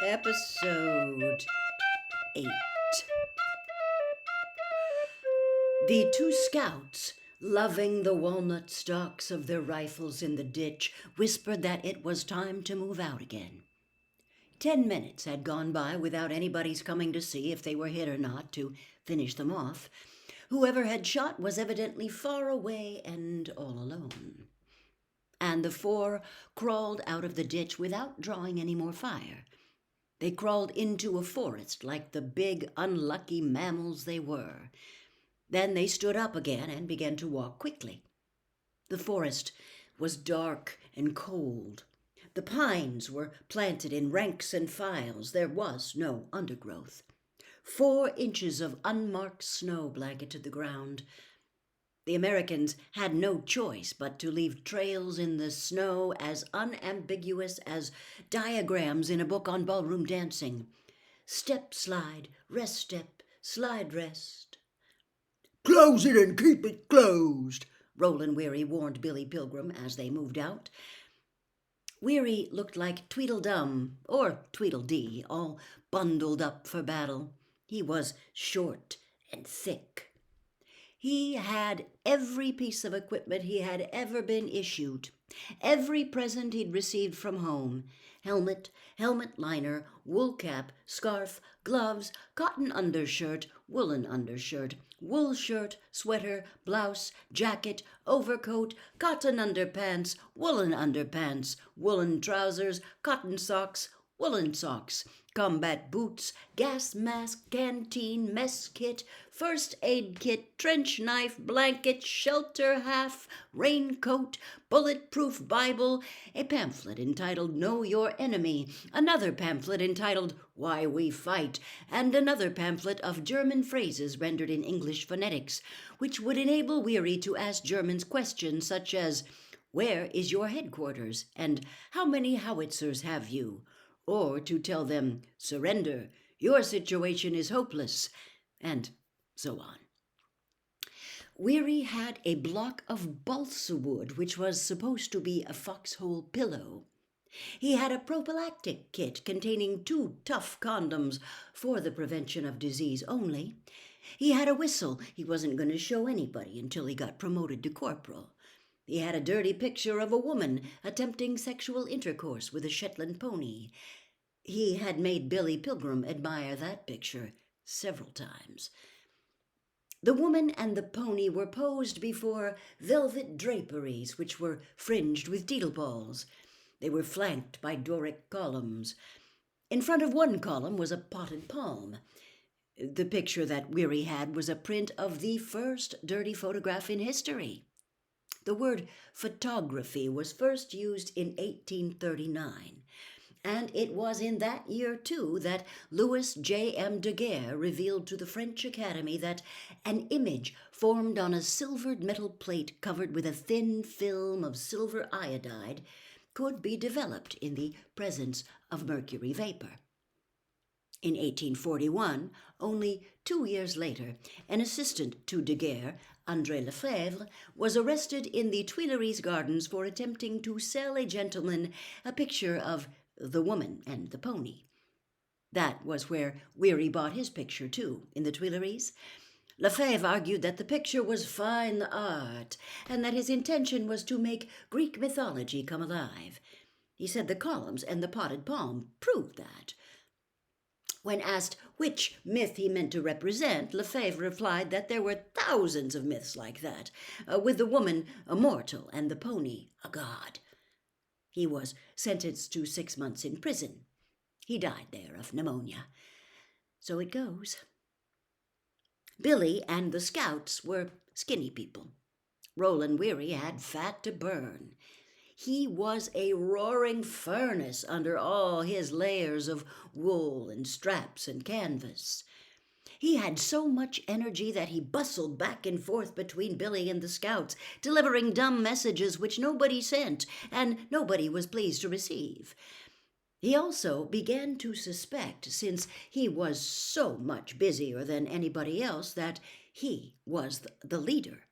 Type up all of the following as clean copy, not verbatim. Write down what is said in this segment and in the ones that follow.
Episode 8. The two scouts, loving the walnut stalks of their rifles in the ditch, whispered that it was time to move out again. 10 minutes had gone by without anybody's coming to see if they were hit or not to finish them off. Whoever had shot was evidently far away and all alone. And the four crawled out of the ditch without drawing any more fire. They crawled into a forest like the big, unlucky mammals they were. Then they stood up again and began to walk quickly. The forest was dark and cold. The pines were planted in ranks and files. There was no undergrowth. 4 inches of unmarked snow blanketed the ground. The Americans had no choice but to leave trails in the snow as unambiguous as diagrams in a book on ballroom dancing. Step, slide, rest, step, slide, rest. "Close it and keep it closed," Roland Weary warned Billy Pilgrim as they moved out. Weary looked like Tweedledum or Tweedledee, all bundled up for battle. He was short and thick. He had every piece of equipment he had ever been issued, every present he'd received from home: helmet, helmet liner, wool cap, scarf, gloves, cotton undershirt, woolen undershirt, wool shirt, sweater, blouse, jacket, overcoat, cotton underpants, woolen trousers, cotton socks, woolen socks, combat boots, gas mask, canteen, mess kit, first aid kit, trench knife, blanket, shelter half, raincoat, bulletproof Bible, a pamphlet entitled Know Your Enemy, another pamphlet entitled Why We Fight, and another pamphlet of German phrases rendered in English phonetics, which would enable Weary to ask Germans questions such as, "Where is your headquarters?" and "How many howitzers have you?" or to tell them, "Surrender, your situation is hopeless," and so on. Weary had a block of balsa wood, which was supposed to be a foxhole pillow. He had a prophylactic kit containing 2 tough condoms for the prevention of disease only. He had a whistle he wasn't going to show anybody until he got promoted to corporal. He had a dirty picture of a woman attempting sexual intercourse with a Shetland pony. He had made Billy Pilgrim admire that picture several times. The woman and the pony were posed before velvet draperies which were fringed with deedle balls. They were flanked by Doric columns. In front of one column was a potted palm. The picture that Weary had was a print of the first dirty photograph in history. The word photography was first used in 1839, and it was in that year, too, that Louis J.M. Daguerre revealed to the French Academy that an image formed on a silvered metal plate covered with a thin film of silver iodide could be developed in the presence of mercury vapor. In 1841, only 2 years later, an assistant to Daguerre, André Lefebvre, was arrested in the Tuileries Gardens for attempting to sell a gentleman a picture of the woman and the pony. That was where Weary bought his picture, too, in the Tuileries. Lefebvre argued that the picture was fine art, and that his intention was to make Greek mythology come alive. He said the columns and the potted palm proved that. When asked which myth he meant to represent, Lefebvre replied that there were thousands of myths like that, with the woman a mortal and the pony a god. He was sentenced to 6 months in prison. He died there of pneumonia. So it goes. Billy and the scouts were skinny people. Roland Weary had fat to burn. He was a roaring furnace under all his layers of wool and straps and canvas. He had so much energy that he bustled back and forth between Billy and the scouts, delivering dumb messages which nobody sent and nobody was pleased to receive. He also began to suspect, since he was so much busier than anybody else, that he was the leader.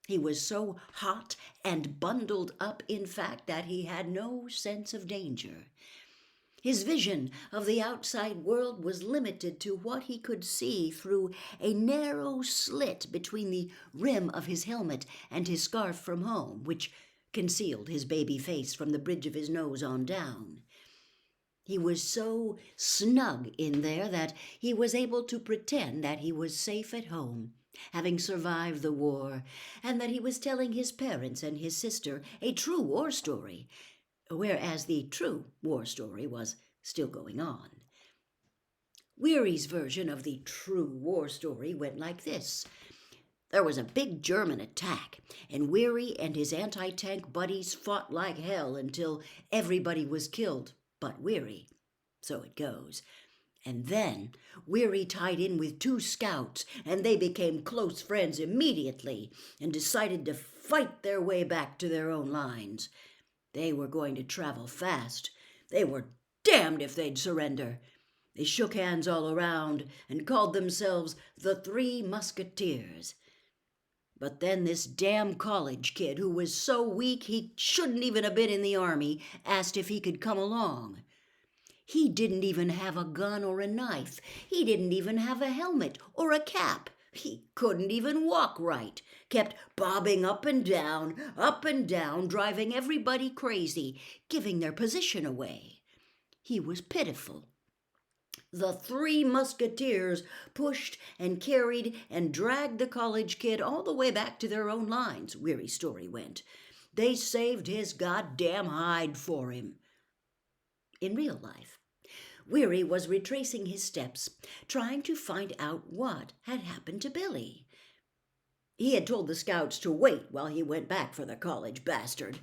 He was so hot and bundled up, in fact, that he had no sense of danger. His vision of the outside world was limited to what he could see through a narrow slit between the rim of his helmet and his scarf from home, which concealed his baby face from the bridge of his nose on down. He was so snug in there that he was able to pretend that he was safe at home, having survived the war, and that he was telling his parents and his sister a true war story, whereas the true war story was still going on. Weary's version of the true war story went like this. There was a big German attack, and Weary and his anti-tank buddies fought like hell until everybody was killed but Weary. So it goes. And then Weary tied in with 2 scouts, and they became close friends immediately and decided to fight their way back to their own lines. They were going to travel fast. They were damned if they'd surrender. They shook hands all around and called themselves the Three Musketeers. But then this damn college kid, who was so weak he shouldn't even have been in the army, asked if he could come along. He didn't even have a gun or a knife. He didn't even have a helmet or a cap. He couldn't even walk right. Kept bobbing up and down, driving everybody crazy, giving their position away. He was pitiful. The Three Musketeers pushed and carried and dragged the college kid all the way back to their own lines, Weary's story went. They saved his goddamn hide for him. In real life, Weary was retracing his steps, trying to find out what had happened to Billy. He had told the scouts to wait while he went back for the college bastard.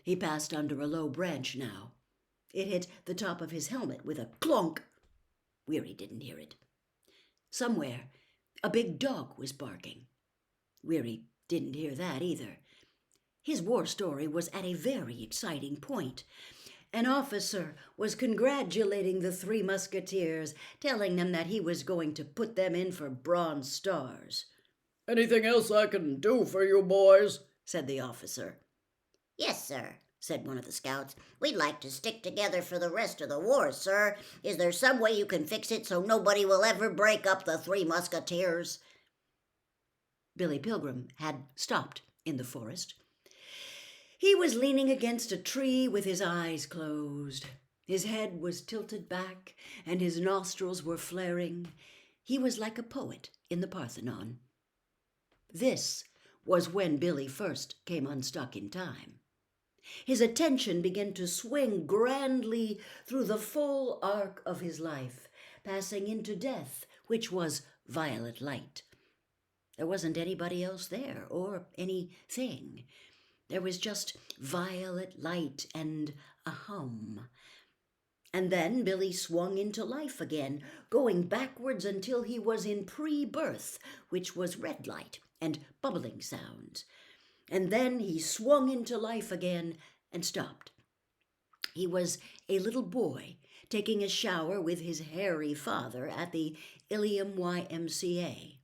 He passed under a low branch now. It hit the top of his helmet with a clunk. Weary didn't hear it. Somewhere, a big dog was barking. Weary didn't hear that either. His war story was at a very exciting point. An officer was congratulating the Three Musketeers, telling them that he was going to put them in for Bronze Stars. "Anything else I can do for you boys?" said the officer. "Yes, sir," said one of the scouts. "We'd like to stick together for the rest of the war, sir. Is there some way you can fix it so nobody will ever break up the Three Musketeers?" Billy Pilgrim had stopped in the forest. He was leaning against a tree with his eyes closed. His head was tilted back, and his nostrils were flaring. He was like a poet in the Parthenon. This was when Billy first came unstuck in time. His attention began to swing grandly through the full arc of his life, passing into death, which was violet light. There wasn't anybody else there, or anything. There was just violet light and a hum. And then Billy swung into life again, going backwards until he was in pre-birth, which was red light and bubbling sounds. And then he swung into life again and stopped. He was a little boy taking a shower with his hairy father at the Ilium YMCA.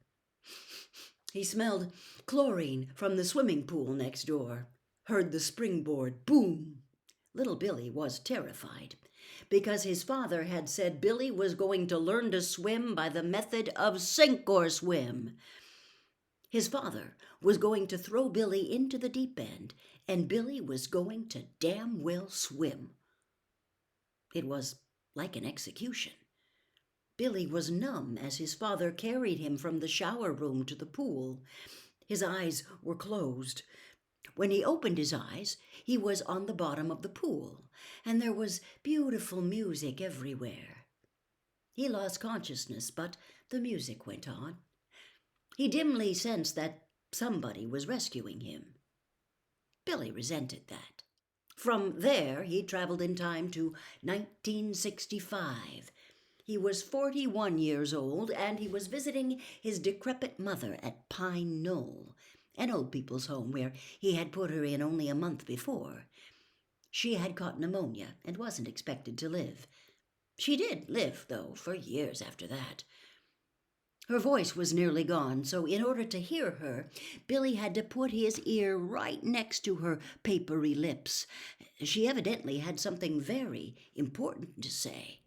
He smelled chlorine from the swimming pool next door, heard the springboard boom. Little Billy was terrified, because his father had said Billy was going to learn to swim by the method of sink or swim. His father was going to throw Billy into the deep end, and Billy was going to damn well swim. It was like an execution. Billy was numb as his father carried him from the shower room to the pool. His eyes were closed. When he opened his eyes, he was on the bottom of the pool, and there was beautiful music everywhere. He lost consciousness, but the music went on. He dimly sensed that somebody was rescuing him. Billy resented that. From there, he traveled in time to 1965. He was 41 years old, and he was visiting his decrepit mother at Pine Knoll, an old people's home where he had put her in only a month before. She had caught pneumonia and wasn't expected to live. She did live, though, for years after that. Her voice was nearly gone, so in order to hear her, Billy had to put his ear right next to her papery lips. She evidently had something very important to say.